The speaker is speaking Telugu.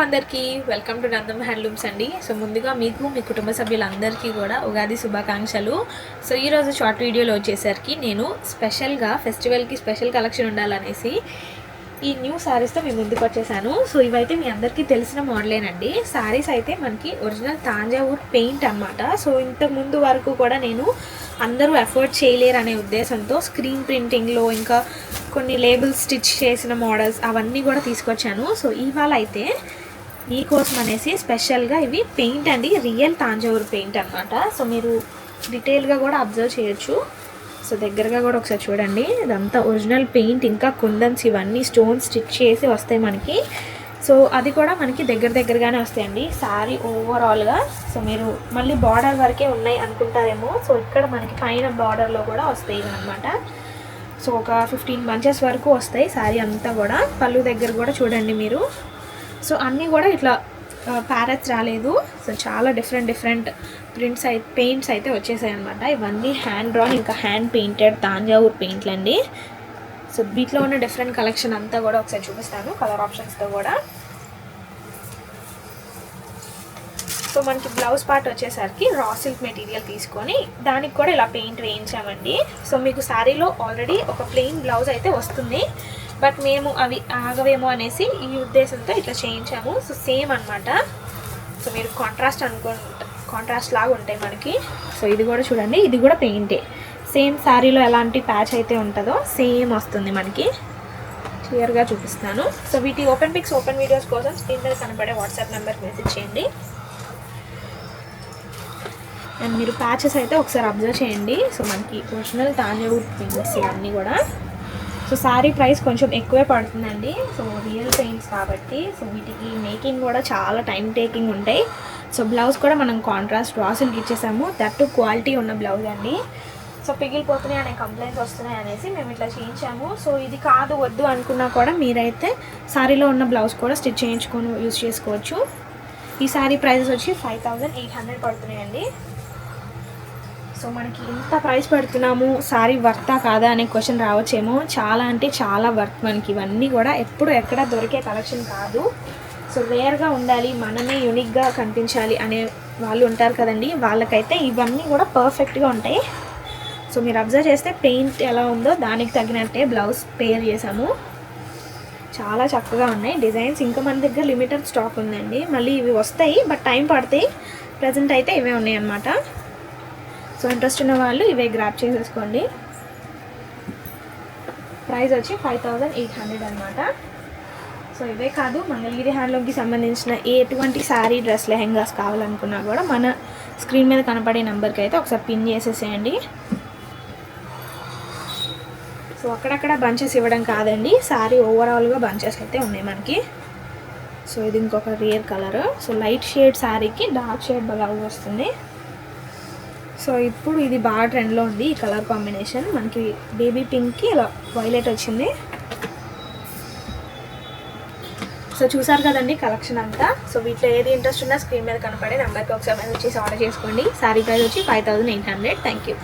అందరికీ వెల్కమ్ టు నందం హ్యాండ్లూమ్స్ అండి. సో ముందుగా మీకు మీ కుటుంబ సభ్యులందరికీ కూడా ఉగాది శుభాకాంక్షలు. సో ఈరోజు షార్ట్ వీడియోలో వచ్చేసరికి నేను స్పెషల్గా ఫెస్టివల్కి స్పెషల్ కలెక్షన్ ఉండాలనేసి ఈ న్యూ శారీస్తో మీ ముందుకు వచ్చేసాను. సో ఇవైతే మీ అందరికీ తెలిసిన మోడలేనండి. శారీస్ అయితే మనకి ఒరిజినల్ తాంజావూర్ పెయింట్ అనమాట. సో ఇంతకుముందు వరకు కూడా నేను అందరూ ఎఫర్ట్ చేయలేరు అనే ఉద్దేశంతో స్క్రీన్ ప్రింటింగ్లో ఇంకా కొన్ని లేబుల్స్ స్టిచ్ చేసిన మోడల్స్ అవన్నీ కూడా తీసుకొచ్చాను. సో ఇవాళ అయితే మీకోసం అనేసి స్పెషల్గా ఇవి పెయింట్ అండి, రియల్ తాంజావూర్ పెయింట్ అనమాట. సో మీరు డీటెయిల్గా కూడా అబ్జర్వ్ చేయొచ్చు. సో దగ్గరగా కూడా ఒకసారి చూడండి, ఇదంతా ఒరిజినల్ పెయింట్, ఇంకా కుందన్స్ ఇవన్నీ స్టోన్స్ స్టిచ్ చేసి వస్తాయి మనకి. సో అది కూడా మనకి దగ్గరగానే వస్తాయండి శారీ ఓవరాల్గా. సో మీరు మళ్ళీ బార్డర్ వరకే ఉన్నాయి అనుకుంటారేమో, సో ఇక్కడ మనకి పైన బార్డర్లో కూడా వస్తాయి అనమాట. సో ఒక 15 బంచెస్ వరకు వస్తాయి శారీ అంతా కూడా. పళ్ళు దగ్గర కూడా చూడండి మీరు. సో అన్నీ కూడా ఇట్లా ప్యారెట్స్ రాలేదు. సో చాలా డిఫరెంట్ ప్రింట్స్ పెయింట్స్ అయితే వచ్చేసాయి అనమాట. ఇవన్నీ హ్యాండ్ డ్రాన్ ఇంకా హ్యాండ్ పెయింటెడ్ తాంజావూర్ పెయింట్లు అండి. సో వీటిలో ఉన్న డిఫరెంట్ కలెక్షన్ అంతా కూడా ఒకసారి చూపిస్తాను కలర్ ఆప్షన్స్తో కూడా. సో మనకి బ్లౌజ్ పార్ట్ వచ్చేసరికి రా సిల్క్ మెటీరియల్ తీసుకొని దానికి కూడా ఇలా పెయింట్ వేయించామండి. సో మీకు శారీలో ఆల్రెడీ ఒక ప్లెయిన్ బ్లౌజ్ అయితే వస్తుంది, బట్ మేము అవి ఆగవేమో అనేసి ఈ ఉద్దేశంతో ఇట్లా చేయించాము. సో సేమ్ అనమాట. సో మీరు కాంట్రాస్ట్ లాగా ఉంటాయి మనకి. సో ఇది కూడా చూడండి, ఇది కూడా పెయింటే. సేమ్ శారీలో ఎలాంటి ప్యాచ్ అయితే ఉంటుందో సేమ్ వస్తుంది మనకి. క్లియర్గా చూపిస్తాను. సో వీటి ఓపెన్ పిక్స్, ఓపెన్ వీడియోస్ కోసం స్క్రీన్ మీద కనబడే వాట్సాప్ నెంబర్కి మెసేజ్ చేయండి. అండ్ మీరు ప్యాచెస్ అయితే ఒకసారి అబ్జర్వ్ చేయండి. సో మనకి ఒరిజినల్ తాంజావూర్ పెయింట్స్ ఇవన్నీ కూడా. సో శారీ ప్రైస్ కొంచెం ఎక్కువే పడుతుందండి. సో రియల్ పెయింట్స్ కాబట్టి సో వీటికి మేకింగ్ కూడా చాలా టైం టేకింగ్ ఉంటాయి. సో బ్లౌజ్ కూడా మనం కాంట్రాస్ట్ రా సిల్క్ ఇచ్చేసాము, దట్టు క్వాలిటీ ఉన్న బ్లౌజ్ అండి. సో పిగిలిపోతున్నాయి అనే కంప్లైంట్స్ వస్తున్నాయి అనేసి మేము ఇట్లా చేయించాము. సో ఇది కాదు వద్దు అనుకున్నా కూడా మీరైతే శారీలో ఉన్న బ్లౌజ్ కూడా స్టిచ్ చేయించుకొని యూజ్ చేసుకోవచ్చు. ఈ శారీ ప్రైజెస్ వచ్చి 5800 పడుతున్నాయండి. సో మనకి ఇంత ప్రైస్ పెడుతున్నాము, శారీ వర్తా కాదా అనే క్వశ్చన్ రావచ్చేమో. చాలా అంటే చాలా వర్త్ మనకి. ఇవన్నీ కూడా ఎప్పుడు ఎక్కడ దొరికే కలెక్షన్ కాదు. సో రేర్గా ఉండాలి, మనమే యూనిక్గా కనిపించాలి అనే వాళ్ళు ఉంటారు కదండి, వాళ్ళకైతే ఇవన్నీ కూడా పర్ఫెక్ట్గా ఉంటాయి. సో మీరు అబ్జర్వ్ చేస్తే పెయింట్ ఎలా ఉందో దానికి తగినట్టే బ్లౌజ్ పేర్ చేసాము. చాలా చక్కగా ఉన్నాయి డిజైన్స్. ఇంకా మన దగ్గర లిమిటెడ్ స్టాక్ ఉందండి, మళ్ళీ ఇవి వస్తాయి బట్ టైం పడతాయి. ప్రజెంట్ అయితే ఇవే ఉన్నాయి అన్నమాట. సో ఇంట్రెస్ట్ ఉన్న వాళ్ళు ఇవే గ్రాప్ చేసేసుకోండి. ప్రైస్ వచ్చి 5800 అనమాట. సో ఇవే కాదు, మంగళగిరి హ్యాండ్లూమ్కి సంబంధించిన ఎటువంటి శారీ, డ్రెస్, లెహెంగాస్ కావాలనుకున్నా కూడా మన స్క్రీన్ మీద కనపడే నెంబర్కి అయితే ఒకసారి పిన్ చేసేసేయండి. సో అక్కడక్కడ బంచెస్ ఇవ్వడం కాదండి, శారీ ఓవరాల్గా బంచెస్ అయితే ఉన్నాయి మనకి. సో ఇది ఇంకొక rare colour. So light shade శారీకి డార్క్ షేడ్ బ్లౌజ్ వస్తుంది. సో ఇప్పుడు ఇది బాగా ట్రెండ్లో ఉంది ఈ కలర్ కాంబినేషన్. మనకి బేబీ పింక్కి ఇలా వైలెట్ వచ్చింది. సో చూసారు కదండి కలెక్షన్ అంతా. సో వీటిలో ఏది ఇంట్రెస్ట్ ఉన్నా స్క్రీన్ మీద కనపడే నెంబర్కి ఒకసారి మెసేజ్ చేసి ఆర్డర్ చేసుకోండి. శారీ ప్రైస్ వచ్చి 5800. Thank you.